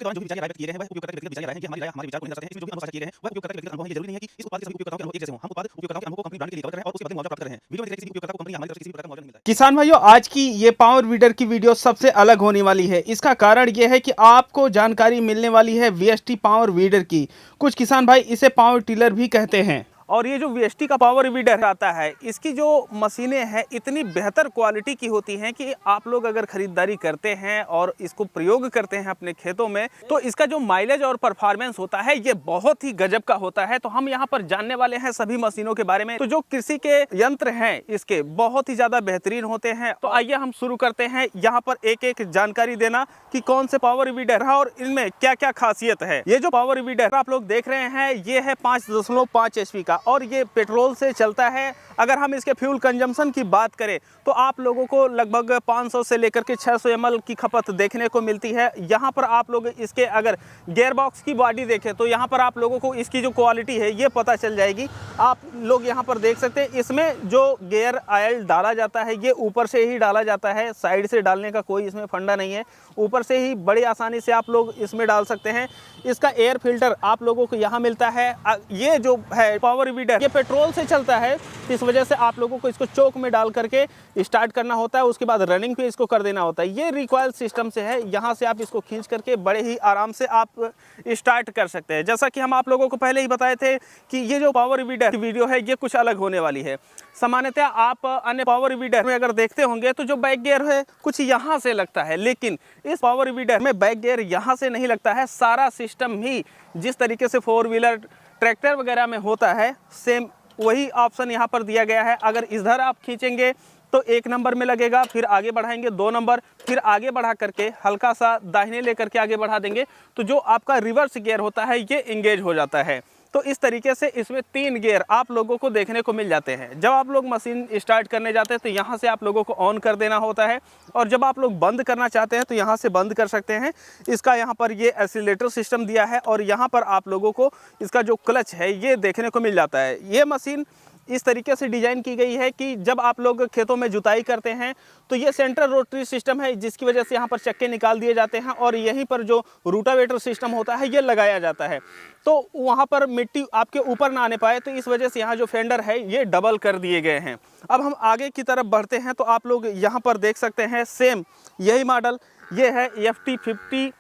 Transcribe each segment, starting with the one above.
दौरान जो भी विचार किए गए हैं वह उपयोगकर्ता के व्यक्तिगत विचार हैं, ये हमारी राय हमारे विचार को निर्धारित करते हैं। इसमें जो भी अनुभव साझा किए गए हैं वह उपयोगकर्ता के व्यक्तिगत अनुभव हैं। ये जरूरी नहीं है कि इस उत्पाद के सभी उपयोगकर्ताओं के अनुभव एक जैसे हों। हम उत्पाद उपयोगकर्ताओं के अनुभव को कंपनी ब्रांड के लिए कवर कर रहे हैं और उसके बदले मुआवजा प्राप्त कर रहे हैं। वीडियो में किसी भी उपयोगकर्ता को कंपनी या हमारी तरफ से किसी भी प्रकार का मुआवजा नहीं मिलता है। किसान भाइयों, आज की ये पावर वीडर की वीडियो सबसे अलग होने वाली है। इसका कारण ये है कि आपको जानकारी मिलने वाली है वीएसटी पावर वीडर की। कुछ किसान भाई इसे पावर टिलर भी कहते हैं। और ये जो वीएसटी का पावर वीडर आता है, इसकी जो मशीनें हैं इतनी बेहतर क्वालिटी की होती हैं कि आप लोग अगर खरीदारी करते हैं और इसको प्रयोग करते हैं अपने खेतों में, तो इसका जो माइलेज और परफॉर्मेंस होता है ये बहुत ही गजब का होता है। तो हम यहाँ पर जानने वाले हैं सभी मशीनों के बारे में। तो जो कृषि के यंत्र हैं इसके बहुत ही ज्यादा बेहतरीन होते हैं। तो आइए हम शुरू करते हैं यहाँ पर एक एक जानकारी देना कि कौन से पावर वीडर है और इनमें क्या क्या खासियत है। ये जो पावर वीडर आप लोग देख रहे हैं ये है 5.5 HP का और ये पेट्रोल से चलता है। अगर हम इसके फ्यूल कंजम्पशन की बात करें तो आप लोगों को लगभग 500 से लेकर के 600 ml की खपत देखने को मिलती है। यहाँ पर आप लोग इसके अगर गियर बॉक्स की बॉडी देखें तो यहाँ पर आप लोगों को इसकी जो क्वालिटी है ये पता चल जाएगी। आप लोग यहाँ पर देख सकते हैं इसमें जो गियर ऑयल डाला जाता है ये ऊपर से ही डाला जाता है, साइड से डालने का कोई इसमें फंडा नहीं है। ऊपर से ही बड़ी आसानी से आप लोग इसमें डाल सकते हैं। इसका एयर फिल्टर आप लोगों को यहाँ मिलता है। ये जो है पावर वीडर ये पेट्रोल से चलता है, इस वजह से आप लोगों को इसको चोक में डाल करके स्टार्ट करना होता है, उसके बाद रनिंग पे इसको कर देना होता है। ये रिकॉइल सिस्टम से है, यहाँ से आप इसको खींच करके बड़े ही आराम से आप स्टार्ट कर सकते हैं। जैसा कि हम आप लोगों को पहले ही बताए थे कि ये जो पावर वीडर वीडियो है ये कुछ अलग होने वाली है। सामान्यतः आप अन्य पावर वीडर में अगर देखते होंगे तो जो बैक गियर है कुछ यहाँ से लगता है, लेकिन इस पावर वीडर में बैक गियर यहाँ से नहीं लगता है। सारा सिस्टम ही जिस तरीके से 4 व्हीलर ट्रैक्टर वगैरह में होता है सेम वही ऑप्शन यहाँ पर दिया गया है। अगर इधर आप खींचेंगे तो 1 नंबर में लगेगा, फिर आगे बढ़ाएंगे 2 नंबर, फिर आगे बढ़ा करके हल्का सा दाहिने लेकर के आगे बढ़ा देंगे तो जो आपका रिवर्स गियर होता है ये इंगेज हो जाता है। तो इस तरीके से इसमें 3 गियर आप लोगों को देखने को मिल जाते हैं। जब आप लोग मशीन स्टार्ट करने जाते हैं तो यहाँ से आप लोगों को ऑन कर देना होता है और जब आप लोग बंद करना चाहते हैं तो यहाँ से बंद कर सकते हैं। इसका यहाँ पर ये एक्सीलरेटर सिस्टम दिया है और यहाँ पर आप लोगों को इसका जो क्लच है ये देखने को मिल जाता है। ये मशीन इस तरीके से डिज़ाइन की गई है कि जब आप लोग खेतों में जुताई करते हैं तो ये सेंट्रल रोटरी सिस्टम है, जिसकी वजह से यहाँ पर चक्के निकाल दिए जाते हैं और यहीं पर जो रूटावेटर सिस्टम होता है ये लगाया जाता है, तो वहाँ पर मिट्टी आपके ऊपर ना आने पाए। तो इस वजह से यहाँ जो फेंडर है ये डबल कर दिए गए हैं। अब हम आगे की तरफ बढ़ते हैं तो आप लोग यहाँ पर देख सकते हैं सेम यही मॉडल ये है FT50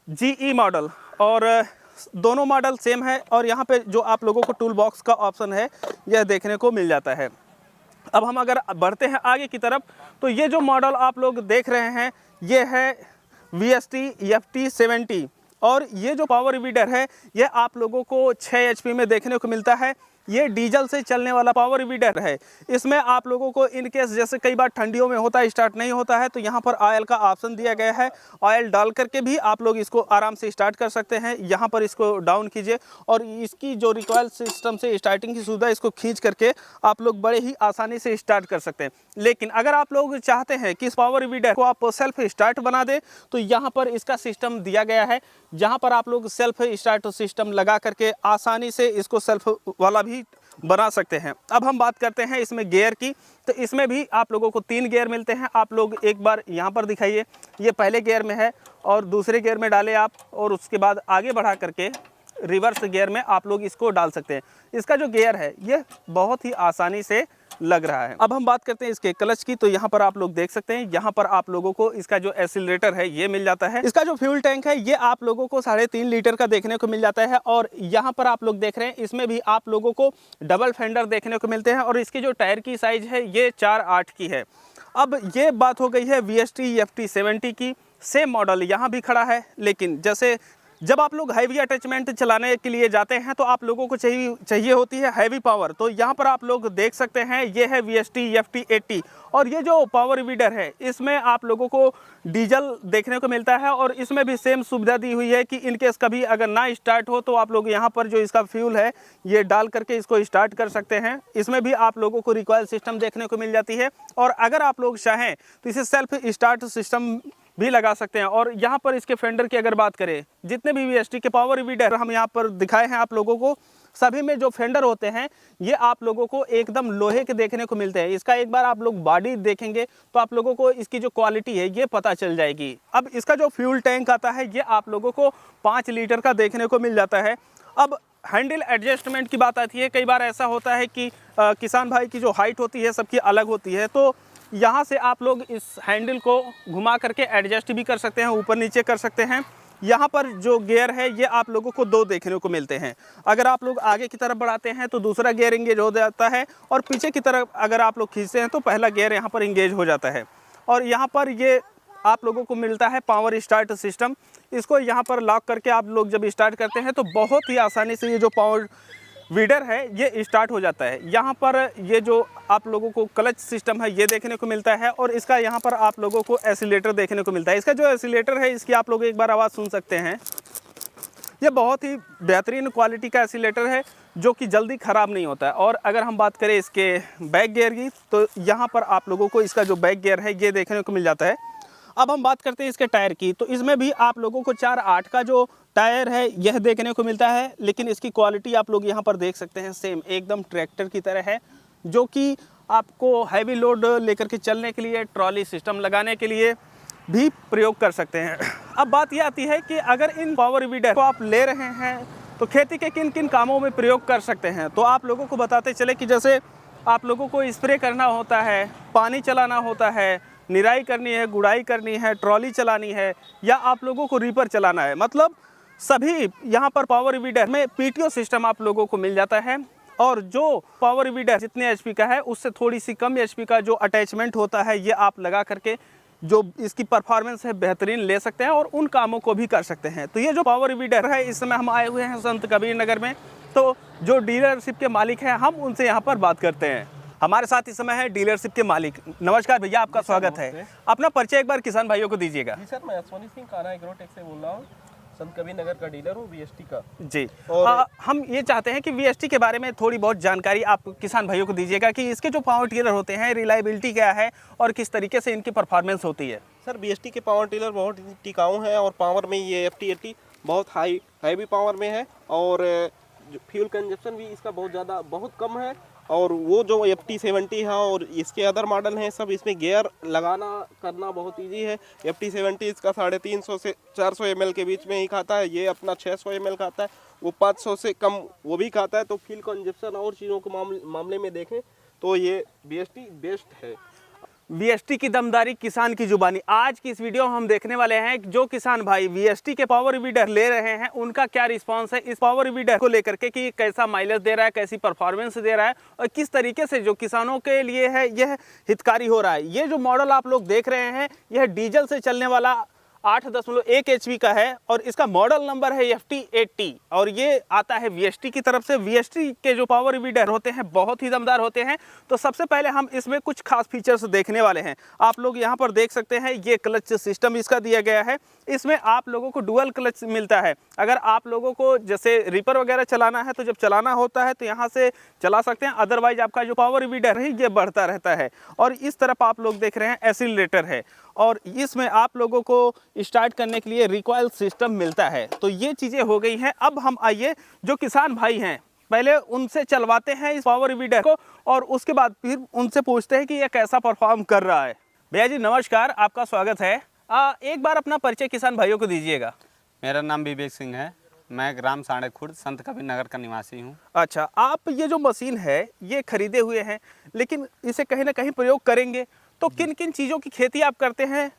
GE मॉडल और दोनों मॉडल सेम है और यहाँ पे जो आप लोगों को टूल बॉक्स का ऑप्शन है यह देखने को मिल जाता है। अब हम अगर बढ़ते हैं आगे की तरफ तो ये जो मॉडल आप लोग देख रहे हैं ये है VST FT70 और ये जो पावर वीडर है ये आप लोगों को 6 HP में देखने को मिलता है। ये डीजल से चलने वाला पावर वीडर है। इसमें आप लोगों को इन केस जैसे कई बार ठंडियों में होता है स्टार्ट नहीं होता है तो यहाँ पर ऑयल का ऑप्शन दिया गया है। ऑयल डाल करके भी आप लोग इसको आराम से स्टार्ट कर सकते हैं। यहाँ पर इसको डाउन कीजिए और इसकी जो रिकॉइल सिस्टम से स्टार्टिंग की सुविधा इसको खींच करके आप लोग बड़े ही आसानी से स्टार्ट कर सकते हैं। लेकिन अगर आप लोग चाहते हैं कि इस पावर वीडर को आप सेल्फ स्टार्ट बना दें तो यहाँ पर इसका सिस्टम दिया गया है, जहाँ पर आप लोग सेल्फ स्टार्ट सिस्टम लगा करके आसानी से इसको सेल्फ वाला भी बना सकते हैं। अब हम बात करते हैं इसमें गियर की, तो इसमें भी आप लोगों को 3 गियर मिलते हैं। आप लोग एक बार यहाँ पर दिखाइए, ये पहले गियर में है और दूसरे गियर में डालें आप और उसके बाद आगे बढ़ा करके रिवर्स गियर में आप लोग इसको डाल सकते हैं। इसका जो गियर है ये बहुत ही आसानी से लग रहा है। अब हम बात करते हैं इसके क्लच की, तो यहाँ पर आप लोग देख सकते हैं यहाँ पर आप लोगों को इसका जो एक्सीलरेटर है ये मिल जाता है। इसका जो फ्यूल टैंक है ये आप लोगों को 3.5 लीटर का देखने को मिल जाता है और यहाँ पर आप लोग देख रहे हैं इसमें भी आप लोगों को डबल फेंडर देखने को मिलते हैं और इसकी जो टायर की साइज है ये 4/8 की है। अब ये बात हो गई है VST FT70 की। सेम मॉडल यहाँ भी खड़ा है, लेकिन जैसे जब आप लोग हैवी अटैचमेंट चलाने के लिए जाते हैं तो आप लोगों को चाहिए होती है हैवी पावर। तो यहाँ पर आप लोग देख सकते हैं ये है VST FT80 और ये जो पावर वीडर है इसमें आप लोगों को डीजल देखने को मिलता है और इसमें भी सेम सुविधा दी हुई है कि इनकेस कभी अगर ना स्टार्ट हो तो आप लोग यहाँ पर जो इसका फ्यूल है ये डाल करके इसको स्टार्ट कर सकते हैं। इसमें भी आप लोगों को रिकॉइल सिस्टम देखने को मिल जाती है और अगर आप लोग चाहें तो इसे सेल्फ स्टार्ट सिस्टम भी लगा सकते हैं। और यहाँ पर इसके फेंडर की अगर बात करें, जितने भी VST के पावर वीडर हम यहाँ पर दिखाए हैं आप लोगों को, सभी में जो फेंडर होते हैं ये आप लोगों को एकदम लोहे के देखने को मिलते हैं। इसका एक बार आप लोग बॉडी देखेंगे तो आप लोगों को इसकी जो क्वालिटी है ये पता चल जाएगी। अब इसका जो फ्यूल टैंक आता है ये आप लोगों को 5 लीटर का देखने को मिल जाता है। अब हैंडल एडजस्टमेंट की बात आती है, कई बार ऐसा होता है कि किसान भाई की जो हाइट होती है सबकी अलग होती है, तो यहाँ से आप लोग इस हैंडल को घुमा करके एडजस्ट भी कर सकते हैं, ऊपर नीचे कर सकते हैं। यहाँ पर जो गियर है ये आप लोगों को 2 देखने को मिलते हैं। अगर आप लोग आगे की तरफ बढ़ाते हैं तो दूसरा गियर इंगेज हो जाता है, और पीछे की तरफ अगर आप लोग खींचते हैं तो पहला गियर यहाँ पर इंगेज हो जाता है। और यहाँ पर ये आप लोगों को मिलता है पावर स्टार्ट सिस्टम। इसको यहाँ पर लॉक करके आप लोग जब स्टार्ट करते हैं तो बहुत ही आसानी से ये जो पावर वीडर है ये स्टार्ट हो जाता है। यहाँ पर ये जो आप लोगों को क्लच सिस्टम है ये देखने को मिलता है, और इसका यहाँ पर आप लोगों को एक्सीलेटर देखने को मिलता है। इसका जो एक्सीलेटर है इसकी आप लोग एक बार आवाज़ सुन सकते हैं। ये बहुत ही बेहतरीन क्वालिटी का एक्सीलेटर है जो कि जल्दी ख़राब नहीं होता है। और अगर हम बात करें इसके बैक गियर की तो यहाँ पर आप लोगों को इसका जो बैक गियर है ये देखने को मिल जाता है। अब हम बात करते हैं इसके टायर की, तो इसमें भी आप लोगों को 4/8 का जो टायर है यह देखने को मिलता है, लेकिन इसकी क्वालिटी आप लोग यहाँ पर देख सकते हैं सेम एकदम ट्रैक्टर की तरह है, जो कि आपको हैवी लोड लेकर के चलने के लिए, ट्रॉली सिस्टम लगाने के लिए भी प्रयोग कर सकते हैं। अब बात यह आती है कि अगर इन पावर वीडर को आप ले रहे हैं तो खेती के किन किन कामों में प्रयोग कर सकते हैं। तो आप लोगों को बताते चले कि जैसे आप लोगों को स्प्रे करना होता है, पानी चलाना होता है, निराई करनी है, गुड़ाई करनी है, ट्रॉली चलानी है, या आप लोगों को रीपर चलाना है, मतलब सभी यहाँ पर पावर वीडर में PTO सिस्टम आप लोगों को मिल जाता है। और जो पावर वीडर जितने HP का है उससे थोड़ी सी कम HP का जो अटैचमेंट होता है ये आप लगा करके जो इसकी परफॉर्मेंस है बेहतरीन ले सकते हैं और उन कामों को भी कर सकते हैं। तो ये जो पावर वीडर है, इस समय हम आए हुए हैं संत कबीर नगर में, तो जो डीलरशिप के मालिक हैं हम उनसे यहाँ पर बात करते हैं। हमारे साथ इस समय है डीलरशिप के मालिक। नमस्कार भैया, आपका स्वागत है। अपना परिचय एक बार किसान भाइयों को दीजिएगा। जी सर, मैं अश्वनी सिंह कान्हा एग्रोटेक से बोल रहा हूँ, संत कबीर नगर का डीलर हूँ VST का जी। और हम ये चाहते हैं कि VST के बारे में थोड़ी बहुत जानकारी आप किसान भाइयों को दीजिएगा कि इसके जो पावर टिलर होते हैं रिलायबिलिटी क्या है और किस तरीके से इनकी परफॉर्मेंस होती है। सर VST के पावर टिलर बहुत टिकाऊ हैं और पावर में ये FT80 बहुत हैवी पावर में है, और फ्यूल कंजप्शन भी इसका बहुत कम है। और वो जो FT70 है और इसके अदर मॉडल हैं सब, इसमें गियर लगाना करना बहुत इजी है। FT70 इसका 350 से 400 ml के बीच में ही खाता है, ये अपना 600 ml खाता है, वो 500 से कम वो भी खाता है। तो फ्यूल कंजप्शन और चीज़ों के मामले में देखें तो ये VST बेस्ट है। VST की दमदारी किसान की जुबानी। आज की इस वीडियो में हम देखने वाले हैं जो किसान भाई VST के पावर वीडर ले रहे हैं उनका क्या रिस्पांस है इस पावर वीडर को लेकर के, कि कैसा माइलेज दे रहा है, कैसी परफॉर्मेंस दे रहा है, और किस तरीके से जो किसानों के लिए है यह हितकारी हो रहा है। ये जो मॉडल आप लोग देख रहे हैं यह डीजल से चलने वाला 8.1 HP का है और इसका मॉडल नंबर है FT80, और ये आता है VST की तरफ से। VST के जो पावर वीडर होते हैं बहुत ही दमदार होते हैं। तो सबसे पहले हम इसमें कुछ खास फीचर्स देखने वाले हैं। आप लोग यहाँ पर देख सकते हैं ये क्लच सिस्टम इसका दिया गया है। इसमें आप लोगों को डुअल क्लच मिलता है। अगर आप लोगों को जैसे रीपर वगैरह चलाना है तो जब चलाना होता है तो यहाँ से चला सकते हैं, अदरवाइज आपका जो पावर वीडर है ये बढ़ता रहता है। और इस तरफ आप लोग देख रहे हैं एक्सीलरेटर है, और इसमें आप लोगों को स्टार्ट करने के लिए रिकॉइल सिस्टम मिलता है। तो ये चीज़ें हो गई हैं। अब हम आइए जो किसान भाई हैं पहले उनसे चलवाते हैं इस पावर वीडर को, और उसके बाद फिर उनसे पूछते हैं कि ये कैसा परफॉर्म कर रहा है। भैया जी नमस्कार, आपका स्वागत है। एक बार अपना परिचय किसान भाइयों को दीजिएगा। मेरा नाम विवेक सिंह है, मैं ग्राम साढ़े खुर्द संत कबीर नगर का निवासी हूँ। अच्छा, आप ये जो मशीन है ये खरीदे हुए हैं, लेकिन इसे कहीं ना कहीं प्रयोग करेंगे, तो किन किन चीज़ों की खेती आप करते हैं?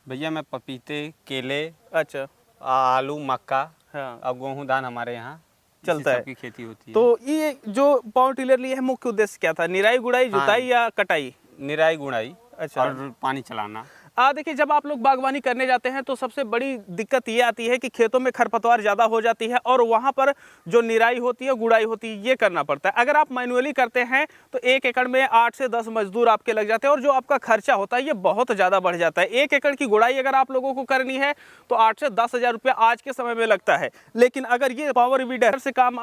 भैया मैं पपीते, केले, अच्छा, आलू, मक्का, हाँ, और गेहूँ दान हमारे यहाँ चलता है। की खेती होती है। तो ये जो पावर टिलर लिए है मुख्य उद्देश्य क्या था? निराई गुड़ाई, जुताई या कटाई? निराई गुड़ाई अच्छा, और पानी चलाना। देखिए जब आप लोग बागवानी करने जाते हैं तो सबसे बड़ी दिक्कत ये आती है कि खेतों में खरपतवार ज़्यादा हो जाती है और वहाँ पर जो निराई होती है, गुड़ाई होती है, ये करना पड़ता है। अगर आप मैनुअली करते हैं तो 1 एकड़ में 8 से 10 मजदूर आपके लग जाते हैं, और जो आपका खर्चा होता है ये बहुत ज़्यादा बढ़ जाता है। 1 एकड़ की गुड़ाई अगर आप लोगों को करनी है तो 8 से 10 हज़ार रुपये आज के समय में लगता है। लेकिन अगर ये पावर वीडर से काम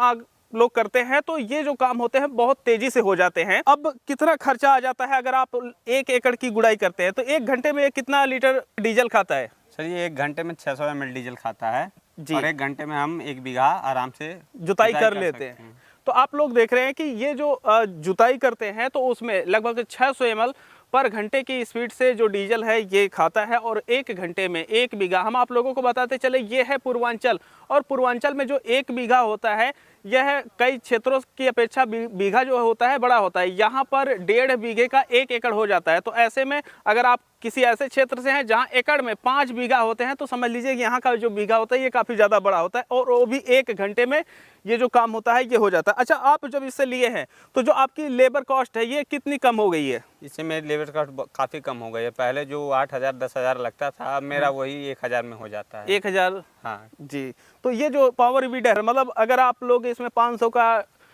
लोग करते हैं तो ये जो काम होते हैं बहुत तेजी से हो जाते हैं। अब कितना खर्चा आ जाता है अगर आप 1 एकड़ की गुड़ाई करते हैं तो 1 घंटे में कितना लीटर डीजल खाता है? सर ये 1 घंटे में 600 ml डीजल खाता है जी। और 1 घंटे में हम 1 बीघा आराम से जुताई कर लेते हैं। तो आप लोग देख रहे हैं कि ये जो जुताई करते हैं तो उसमें लगभग 600 ml पर घंटे की स्पीड से जो डीजल है ये खाता है और 1 घंटे में 1 बीघा। हम आप लोगों को बताते चले ये है पूर्वांचल, और पूर्वांचल में जो 1 बीघा होता है यह कई क्षेत्रों की अपेक्षा बीघा जो होता है बड़ा होता है। यहाँ पर 1.5 बीघे का 1 एकड़ हो जाता है। तो ऐसे में अगर आप किसी ऐसे क्षेत्र से हैं जहाँ एकड़ में 5 बीघा होते हैं तो समझ लीजिए कि यहाँ का जो बीघा होता है ये काफ़ी ज़्यादा बड़ा होता है और वो भी 1 घंटे में ये जो काम होता है ये हो जाता है। अच्छा, आप जब इससे लिए हैं तो जो आपकी लेबर कॉस्ट है ये कितनी कम हो गई है? इससे मेरी लेबर कॉस्ट काफ़ी कम हो गई है। पहले जो 8,000 10,000 लगता था अब मेरा वही 1,000 में हो जाता है। 1,000? हाँ जी। तो ये जो पावर वीडर मतलब अगर आप लोग इसमें 500 का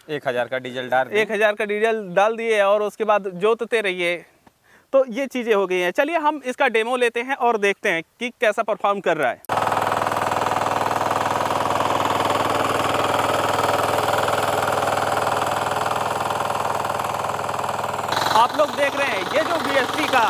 1,000 का डीजल डाल 1,000 का डीजल डाल दिए और उसके बाद जोतते रहिए तो ये चीज़ें हो गई हैं। चलिए हम इसका डेमो लेते हैं और देखते हैं कि कैसा परफॉर्म कर रहा है। आप लोग देख रहे हैं ये जो VST का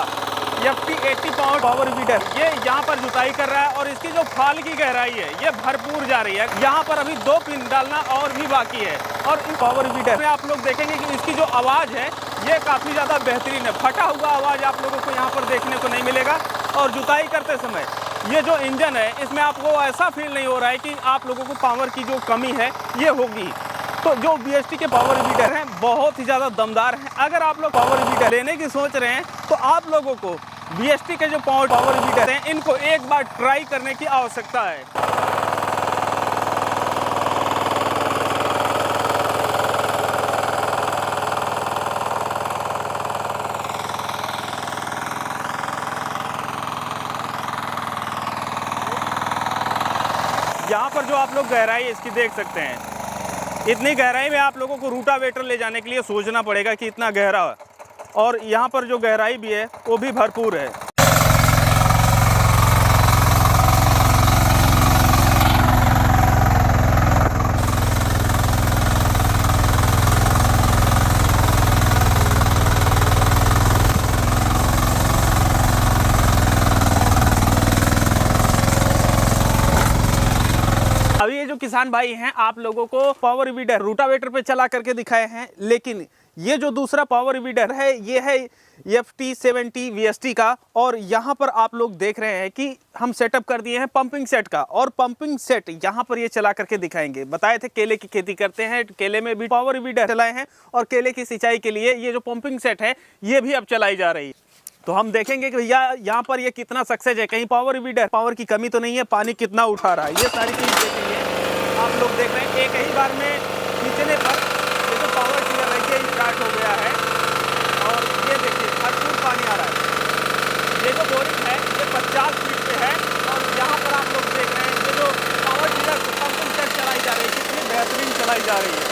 FT80 पावर वीडर ये यहाँ पर जुताई कर रहा है और इसकी जो फाल की गहराई है ये भरपूर जा रही है। यहाँ पर अभी 2 पिन डालना और भी बाकी है। और इन पावर वीडर में आप लोग देखेंगे कि इसकी जो आवाज़ है ये काफ़ी ज़्यादा बेहतरीन है। फटा हुआ आवाज़ आप लोगों को यहाँ पर देखने को नहीं मिलेगा। और जुताई करते समय ये जो इंजन है इसमें आपको ऐसा फील नहीं हो रहा है कि आप लोगों को पावर की जो कमी है ये होगी। तो जो VST के पावर वीडर हैं बहुत ही ज़्यादा दमदार हैं। अगर आप लोग पावर वीडर लेने की सोच रहे हैं तो आप लोगों को VST के जो पावर वीडर हैं इनको एक बार ट्राई करने की आवश्यकता है। यहाँ पर जो आप लोग गहराई इसकी देख सकते हैं, इतनी गहराई में आप लोगों को रूटावेटर ले जाने के लिए सोचना पड़ेगा कि इतना गहरा है। और यहाँ पर जो गहराई भी है वो भी भरपूर है। अभी ये जो किसान भाई हैं आप लोगों को पावर वीडर रूटावेटर पे चला करके दिखाए हैं, लेकिन ये जो दूसरा पावर वीडर है ये है FT70 VST का। और यहाँ पर आप लोग देख रहे हैं कि हम सेटअप कर दिए हैं पंपिंग सेट का, और पंपिंग सेट यहाँ पर ये चला करके दिखाएंगे। बताए थे केले की खेती करते हैं, केले में भी पावर वीडर चलाए हैं और केले की सिंचाई के लिए ये जो पंपिंग सेट है ये भी अब चलाई जा रही है। तो हम देखेंगे कि भैया यहाँ पर ये कितना सक्सेस है, कहीं पावर वीडर पावर की कमी तो नहीं है, पानी कितना उठा रहा है, ये सारी चीज़ देखेंगे। आप लोग देख रहे हैं एक ही बार में खींचने पर ये जो पावर टिलर है ये स्टार्ट हो गया है और ये देखिए भरपूर पानी आ रहा है। ये जो बोरिंग है ये 50 फीट पे है और यहाँ पर आप लोग देख रहे हैं ये जो पावर टिलर पंपिंग सेट चलाई जा रही है कितनी बेहतरीन चलाई जा रही है।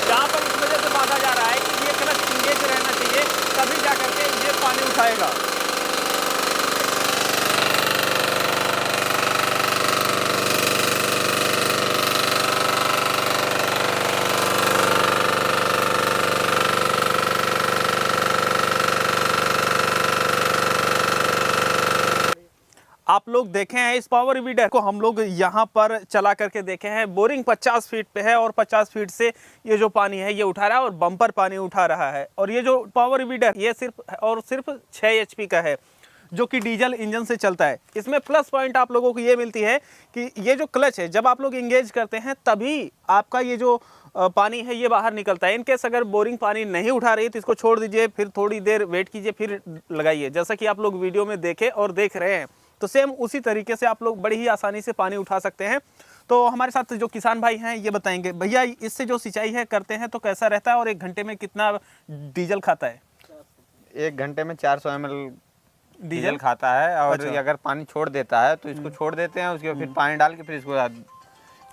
यहाँ पर इस वजह से बांधा जा रहा है कि ये क्लच इंगेज रहना चाहिए तभी जा करके ये पानी उठाएगा। आप लोग देखे हैं इस पावर वीडर को हम लोग यहाँ पर चला करके देखे हैं। बोरिंग 50 फीट पे है और 50 फीट से ये जो पानी है ये उठा रहा है और बम्पर पानी उठा रहा है। और ये जो पावर वीडर ये सिर्फ और सिर्फ 6 HP का है जो कि डीजल इंजन से चलता है। इसमें प्लस पॉइंट आप लोगों को ये मिलती है कि ये जो क्लच है जब आप लोग इंगेज करते हैं तभी आपका ये जो पानी है ये बाहर निकलता है। इनकेस अगर बोरिंग पानी नहीं उठा रही है तो इसको छोड़ दीजिए, फिर थोड़ी देर वेट कीजिए, फिर लगाइए। जैसा कि आप लोग वीडियो में देखे और देख रहे हैं तो सेम उसी तरीके से आप लोग बड़ी ही आसानी से पानी उठा सकते हैं। तो हमारे साथ जो किसान भाई हैं ये बताएंगे भैया इससे जो सिंचाई है करते हैं तो कैसा रहता है और 1 घंटे में कितना डीजल खाता है? 1 घंटे में 400 ml डीजल खाता है। और अच्छा। अगर पानी छोड़ देता है तो इसको छोड़ देते हैं, उसके बाद फिर पानी डाल के फिर इसको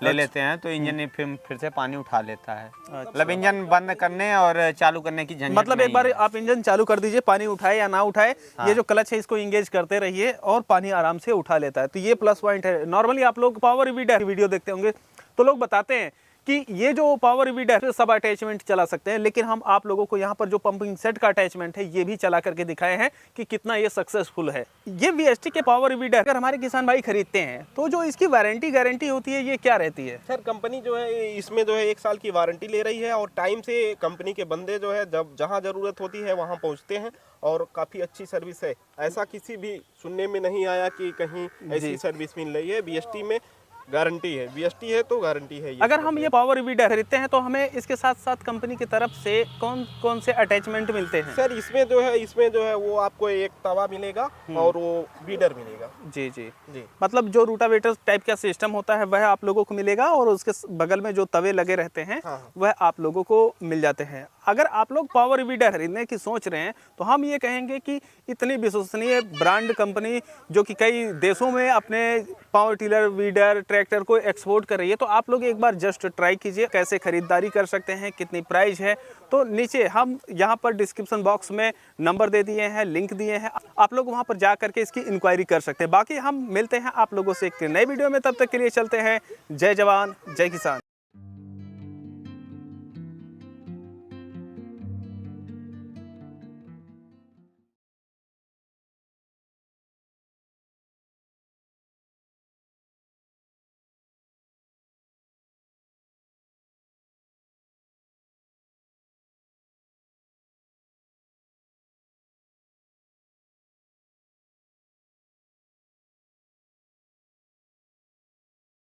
ले लेते हैं तो इंजन फिर से पानी उठा लेता है। मतलब इंजन बंद करने और चालू करने की झंझट मतलब एक बार आप इंजन चालू कर दीजिए, पानी उठाए या ना उठाए, ये जो क्लच है इसको इंगेज करते रहिए और पानी आराम से उठा लेता है। तो ये प्लस पॉइंट है। नॉर्मली आप लोग पावर वीडर वीडियो देखते होंगे तो लोग बताते हैं कि ये जो पावर वीडर सब अटैचमेंट चला सकते हैं, लेकिन हम आप लोगों को यहाँ पर जो पंपिंग सेट का अटैचमेंट है ये भी चला करके दिखाए हैं कि कितना ये सक्सेसफुल है। ये VST के पावर वीडर अगर हमारे किसान भाई खरीदते हैं तो जो इसकी वारंटी गारंटी होती है ये क्या रहती है? सर कंपनी जो है इसमें जो है 1 साल की वारंटी ले रही है और टाइम से कंपनी के बंदे जो है जब जहाँ ज़रूरत होती है वहाँ पहुँचते हैं और काफ़ी अच्छी सर्विस है। ऐसा किसी भी सुनने में नहीं आया कि कहीं ऐसी सर्विस मिल रही है। VST में गारंटी है, VST है तो गारंटी है। अगर हम ये पावर वीडर खरीदते हैं तो हमें इसके साथ साथ कंपनी की तरफ से कौन कौन से अटैचमेंट मिलते हैं? सर इसमें जो है वो आपको एक तवा मिलेगा और वो वीडर मिलेगा। जी जी जी, मतलब जो रूटावेटर टाइप का सिस्टम होता है वह आप लोगों को मिलेगा और उसके बगल में जो तवे लगे रहते हैं वह आप लोगों को मिल जाते हैं। अगर आप लोग पावर वीडर खरीदने की सोच रहे हैं तो हम ये कहेंगे कि इतनी विश्वसनीय ब्रांड कंपनी जो कि कई देशों में अपने पावर टिलर वीडर ट्रैक्टर को एक्सपोर्ट कर रही है, तो आप लोग एक बार जस्ट ट्राई कीजिए कैसे खरीदारी कर सकते हैं, कितनी प्राइस है। तो नीचे हम यहाँ पर डिस्क्रिप्शन बॉक्स में नंबर दे दिए हैं, लिंक दिए हैं, आप लोग वहाँ पर जा करके इसकी इंक्वायरी कर सकते हैं। बाकी हम मिलते हैं आप लोगों से एक नई वीडियो में, तब तक के लिए चलते हैं। जय जवान जय किसान।